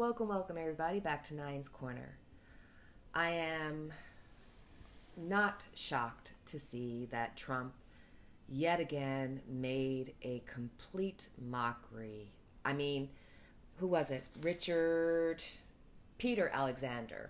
Welcome everybody back to Nine's Corner. I am not shocked to see that Trump yet again made a complete mockery. I mean, who was it? Peter Alexander.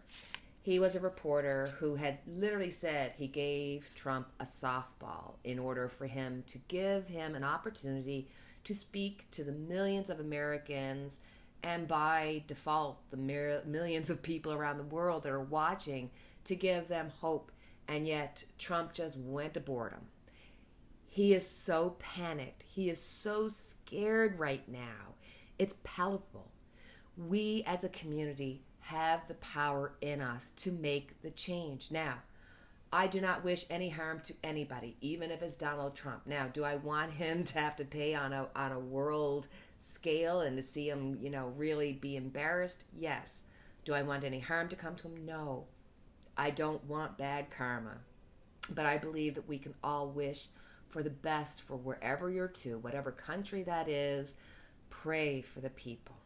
He was a reporter who had literally said he gave Trump a softball in order for him to give him an opportunity to speak to the millions of Americans and by default the millions of people around the world that are watching, to give them hope. And yet Trump just went aboard him. He is so panicked. He is so scared right now. It's palpable. We as a community have the power in us to make the change. Now, I do not wish any harm to anybody, even if it's Donald Trump. Now, do I want him to have to pay on a world scale and to see him, really be embarrassed? Yes. Do I want any harm to come to him? No. I don't want bad karma. But I believe that we can all wish for the best for wherever you're to, whatever country that is. Pray for the people.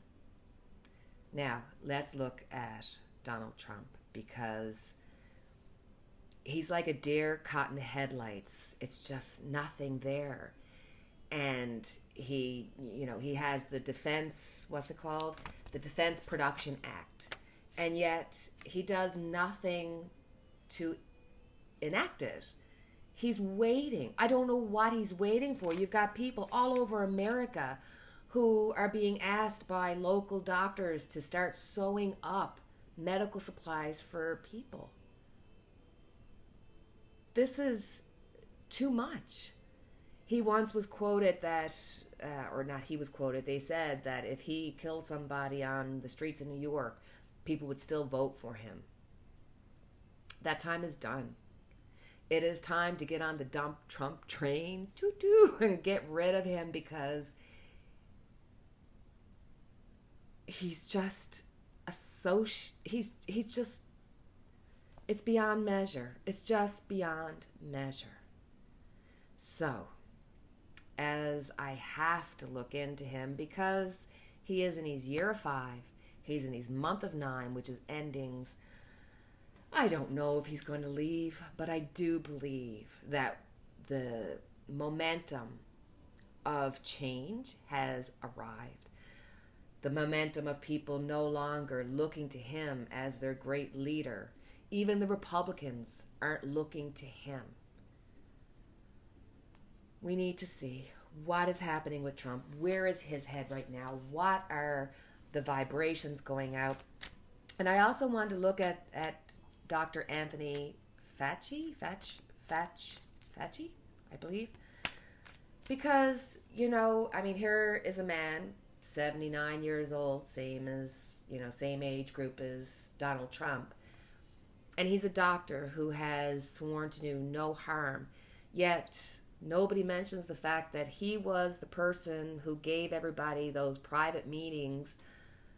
Now, let's look at Donald Trump, because he's like a deer caught in the headlights. It's just nothing there. And he has the defense, what's it called? The Defense Production Act. And yet he does nothing to enact it. He's waiting. I don't know what he's waiting for. You've got people all over America who are being asked by local doctors to start sewing up medical supplies for people. This is too much. He once was quoted that, or not he was quoted, they said that if he killed somebody on the streets of New York, people would still vote for him. That time is done. It is time to get on the dump Trump train, and get rid of him, because he's just he's just, it's beyond measure. It's just beyond measure. So, as I have to look into him, because he is in his year 5, he's in his month of 9, which is endings. I don't know if he's going to leave, but I do believe that the momentum of change has arrived. The momentum of people no longer looking to him as their great leader. Even the Republicans aren't looking to him. We need to see what is happening with Trump. Where is his head right now? What are the vibrations going out? And I also wanted to look at Dr. Anthony Fauci, I believe. Because, here is a man, 79 years old, same age group as Donald Trump. And he's a doctor who has sworn to do no harm. Yet nobody mentions the fact that he was the person who gave everybody those private meetings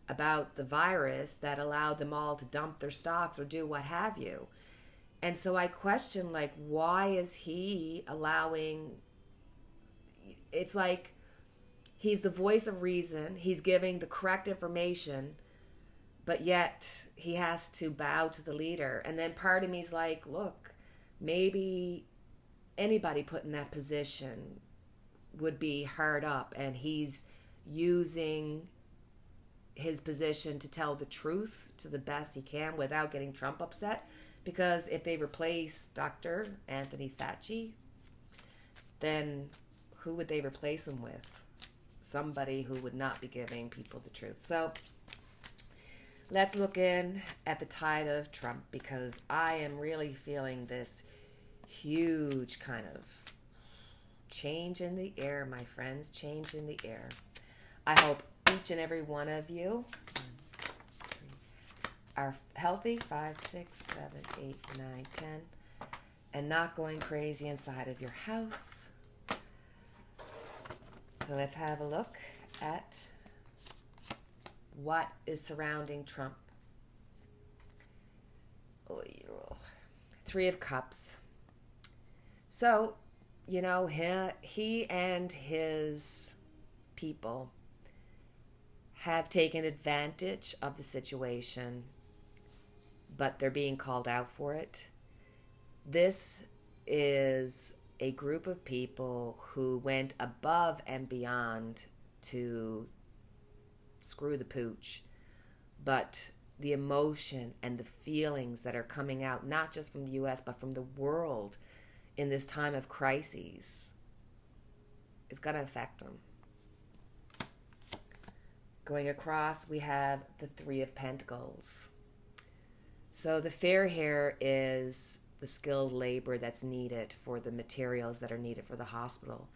about the virus that allowed them all to dump their stocks or do what have you. And so I question, why is he allowing... It's like he's the voice of reason. He's giving the correct information, but yet he has to bow to the leader. And then part of me's like, look, maybe anybody put in that position would be hard up, and he's using his position to tell the truth to the best he can without getting Trump upset. Because if they replace Dr. Anthony Fauci, then who would they replace him with? Somebody who would not be giving people the truth. So let's look in at the tide of Trump, because I am really feeling this huge kind of change in the air, my friends, change in the air. I hope each and every one of you are healthy, 5, 6, 7, 8, 9, 10, and not going crazy inside of your house. So let's have a look at what is surrounding Trump. Three of Cups. So, he and his people have taken advantage of the situation, but they're being called out for it. This is a group of people who went above and beyond to screw the pooch, but the emotion and the feelings that are coming out, not just from the US, but from the world in this time of crises, is going to affect them. Going across, we have the Three of Pentacles. So the fair here is the skilled labor that's needed for the materials that are needed for the hospital.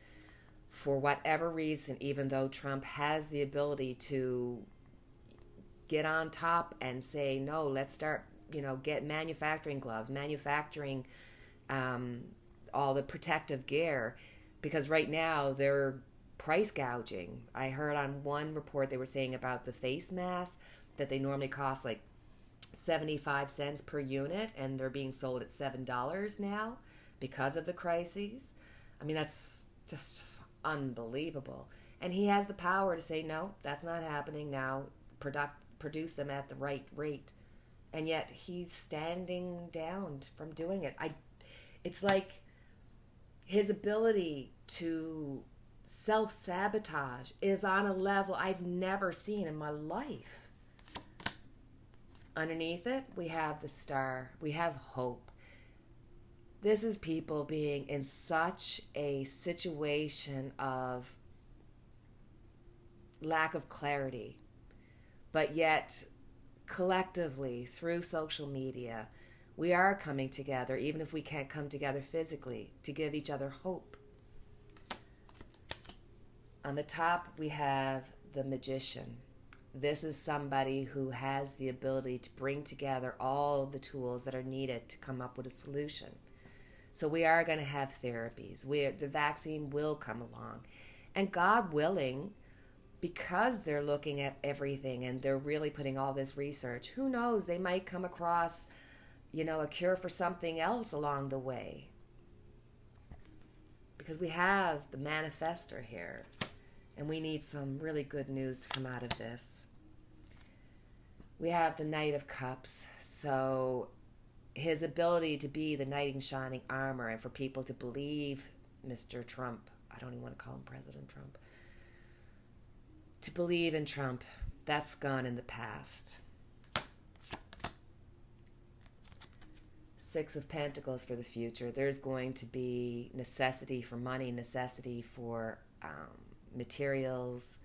For whatever reason, even though Trump has the ability to get on top and say, no, let's start, get manufacturing gloves, manufacturing all the protective gear, because right now they're price gouging. I heard on one report they were saying about the face masks that they normally cost like 75 cents per unit, and they're being sold at $7 now because of the crises. I mean, that's just unbelievable. And he has the power to say, no, that's not happening now. Produce them at the right rate. And yet he's standing down from doing it. It's like his ability to self-sabotage is on a level I've never seen in my life. Underneath it, we have the star. We have hope. This is people being in such a situation of lack of clarity, but yet collectively through social media, we are coming together, even if we can't come together physically, to give each other hope. On the top, we have the Magician. This is somebody who has the ability to bring together all the tools that are needed to come up with a solution. So we are going to have therapies. The vaccine will come along. And God willing, because they're looking at everything and they're really putting all this research, who knows, they might come across, a cure for something else along the way. Because we have the manifestor here, and we need some really good news to come out of this. We have the Knight of Cups, so his ability to be the knight in shining armor, and for people to believe Mr. Trump, I don't even want to call him President Trump, to believe in Trump, that's gone in the past. Six of Pentacles for the future. There's going to be necessity for money, necessity for materials,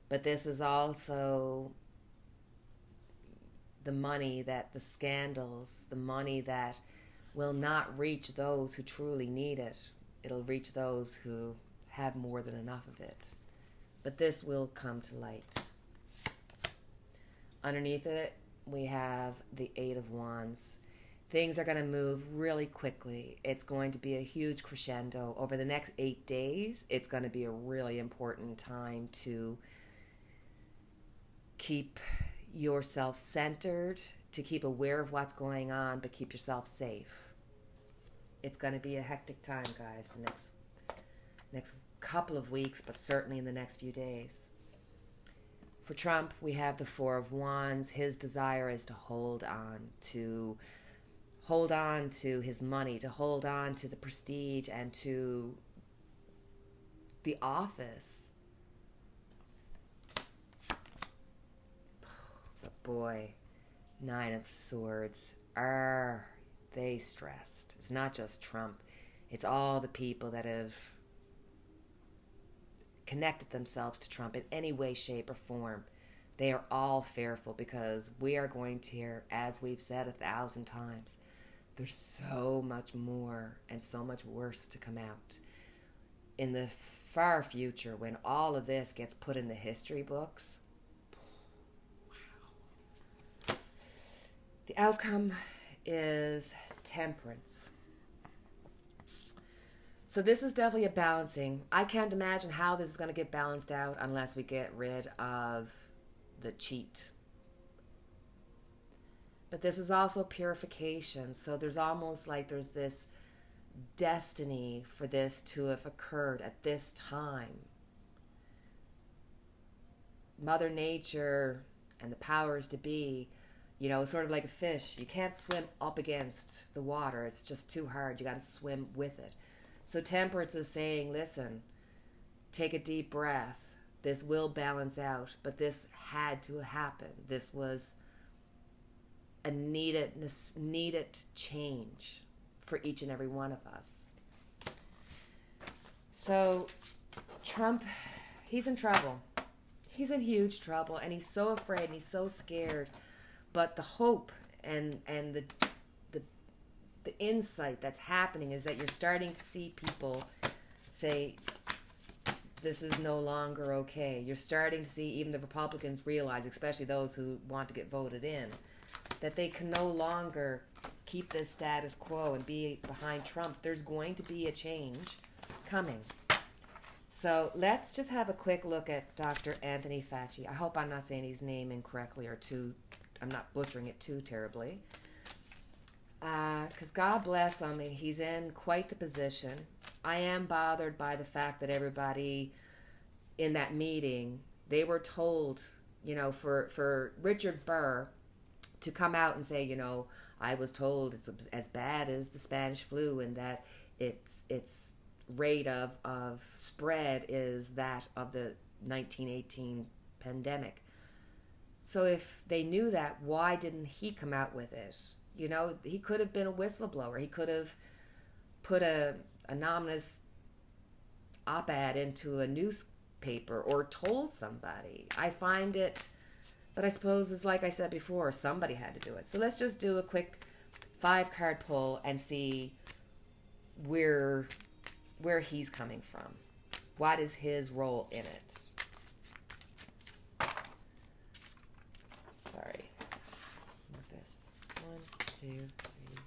but this is also the money that the scandals, the money that will not reach those who truly need it. It'll reach those who have more than enough of it. But this will come to light. Underneath it, we have the Eight of Wands. Things are going to move really quickly. It's going to be a huge crescendo. Over the next 8 days, it's going to be a really important time to keep yourself centered, to keep aware of what's going on, but keep yourself safe. It's going to be a hectic time, guys, the next couple of weeks, but certainly in the next few days. For Trump, we have the Four of Wands. His desire is to hold on to his money, to hold on to the prestige and to the office. But boy, Nine of Swords, are they stressed? It's not just Trump. It's all the people that have connected themselves to Trump in any way, shape, or form. They are all fearful because we are going to hear, as we've said 1,000 times, there's so much more and so much worse to come out. In the far future, when all of this gets put in the history books, wow. The outcome is Temperance. So this is definitely a balancing. I can't imagine how this is going to get balanced out unless we get rid of the cheat. But this is also purification. So there's almost like there's this destiny for this to have occurred at this time. Mother Nature and the powers to be, sort of like a fish. You can't swim up against the water. It's just too hard. You got to swim with it. So temperance is saying, listen, take a deep breath. This will balance out, but this had to happen. This was a needed change for each and every one of us. So Trump, he's in trouble. He's in huge trouble, and he's so afraid, and he's so scared. But the hope and the insight that's happening is that you're starting to see people say, this is no longer okay. You're starting to see even the Republicans realize, especially those who want to get voted in, that they can no longer keep this status quo and be behind Trump. There's going to be a change coming. So let's just have a quick look at Dr. Anthony Fauci. I hope I'm not saying his name incorrectly or I'm not butchering it too terribly. Because God bless him, he's in quite the position. I am bothered by the fact that everybody in that meeting, they were told, for Richard Burr to come out and say, I was told it's as bad as the Spanish flu and that its rate of spread is that of the 1918 pandemic. So if they knew that, why didn't he come out with it? He could have been a whistleblower. He could have put an anonymous op-ed into a newspaper or told somebody. I find it, but I suppose it's like I said before, somebody had to do it. So let's just do a quick 5-card pull and see where he's coming from. What is his role in it? Sorry. Move this. 1, 2, 3,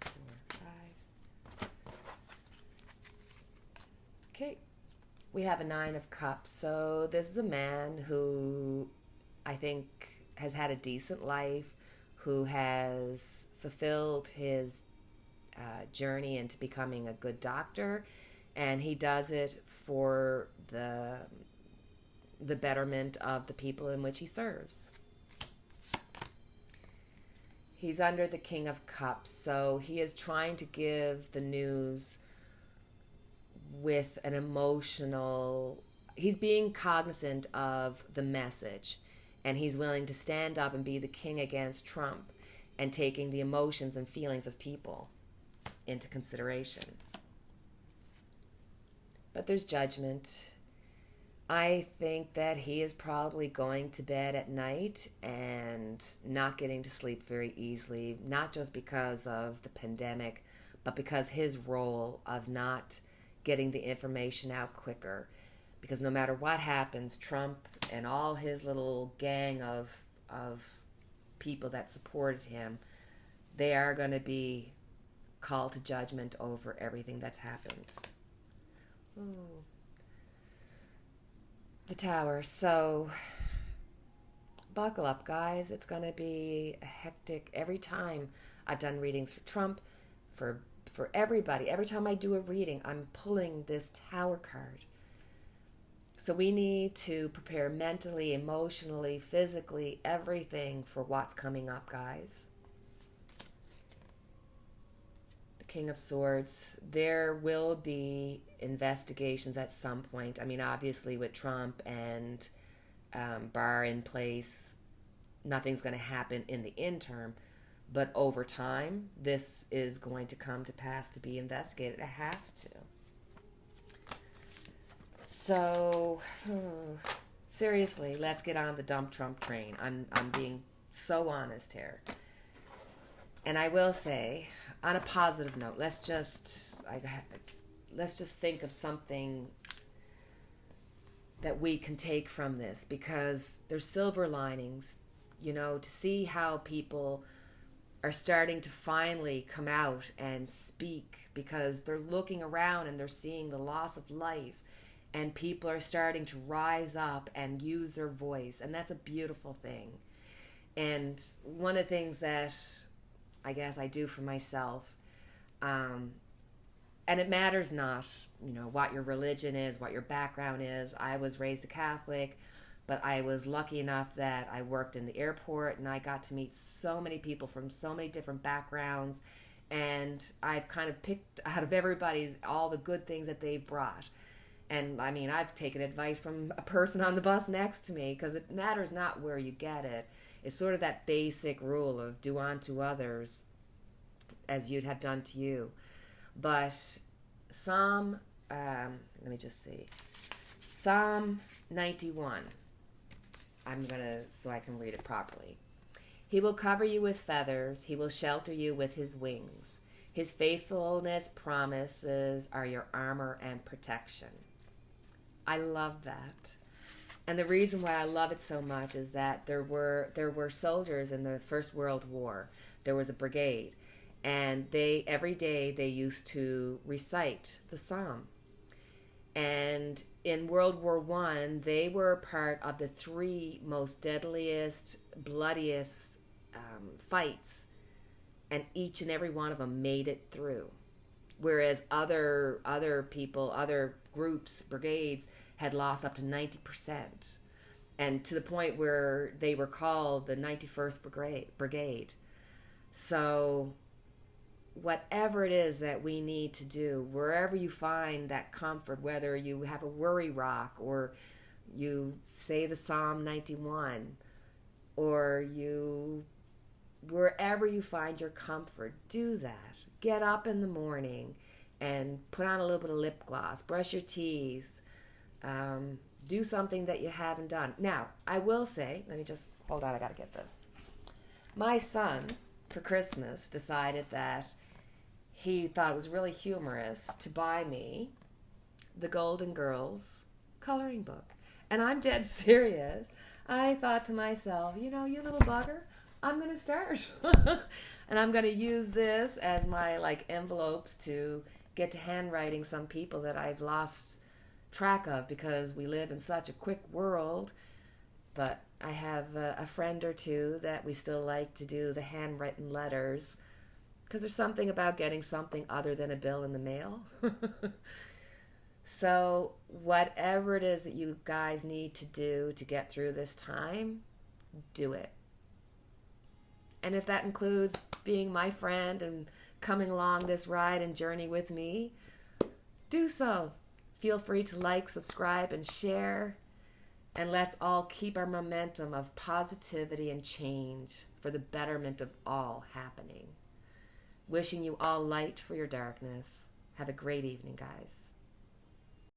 4, 5. Okay. We have a 9 of Cups. So this is a man who I think has had a decent life, who has fulfilled his journey into becoming a good doctor, and he does it for the betterment of the people in which he serves. He's under the King of Cups, so he is trying to give the news with an emotional... He's being cognizant of the message, and he's willing to stand up and be the king against Trump and taking the emotions and feelings of people into consideration. But there's judgment. I think that he is probably going to bed at night and not getting to sleep very easily, not just because of the pandemic, but because his role of not getting the information out quicker. Because no matter what happens, Trump and all his little gang of people that supported him, they are going to be called to judgment over everything that's happened. Ooh. The Tower. So buckle up, guys. It's going to be a hectic every time I've done readings for Trump, for everybody. Every time I do a reading, I'm pulling this Tower card. So we need to prepare mentally, emotionally, physically, everything for what's coming up, guys. The King of Swords. There will be investigations at some point. I mean, obviously with Trump and Barr in place, nothing's going to happen in the interim. But over time, this is going to come to pass to be investigated. It has to. So, seriously, let's get on the dump Trump train. I'm being so honest here. And I will say, on a positive note, let's just think of something that we can take from this, because there's silver linings, to see how people are starting to finally come out and speak, because they're looking around and they're seeing the loss of life. And people are starting to rise up and use their voice. And that's a beautiful thing. And one of the things that I guess I do for myself, and it matters not, what your religion is, what your background is. I was raised a Catholic, but I was lucky enough that I worked in the airport and I got to meet so many people from so many different backgrounds, and I've kind of picked out of everybody's all the good things that they've brought. And I mean, I've taken advice from a person on the bus next to me, because it matters not where you get it. It's sort of that basic rule of do unto others as you'd have done to you. But let me just see. Psalm 91. So I can read it properly. He will cover you with feathers. He will shelter you with his wings. His faithfulness promises are your armor and protection. I love that. And the reason why I love it so much is that there were soldiers in the First World War. There was a brigade, and every day they used to recite the psalm. And in World War I, they were part of the 3 most deadliest, bloodiest fights, and each and every one of them made it through. Whereas other people, other groups, brigades, had lost up to 90%, and to the point where they were called the 91st Brigade. So whatever it is that we need to do, wherever you find that comfort, whether you have a worry rock or you say the Psalm 91, or wherever you find your comfort, do that. Get up in the morning and put on a little bit of lip gloss, brush your teeth, do something that you haven't done. Now, I will say, let me just, hold on, I gotta get this. My son, for Christmas, decided that he thought it was really humorous to buy me the Golden Girls coloring book. And I'm dead serious. I thought to myself, you little bugger, I'm going to start. And I'm going to use this as my envelopes to get to handwriting some people that I've lost track of, because we live in such a quick world. But I have a friend or two that we still like to do the handwritten letters, because there's something about getting something other than a bill in the mail. So whatever it is that you guys need to do to get through this time, do it. And if that includes being my friend and coming along this ride and journey with me, do so. Feel free to like, subscribe, and share. And let's all keep our momentum of positivity and change for the betterment of all happening. Wishing you all light for your darkness. Have a great evening, guys.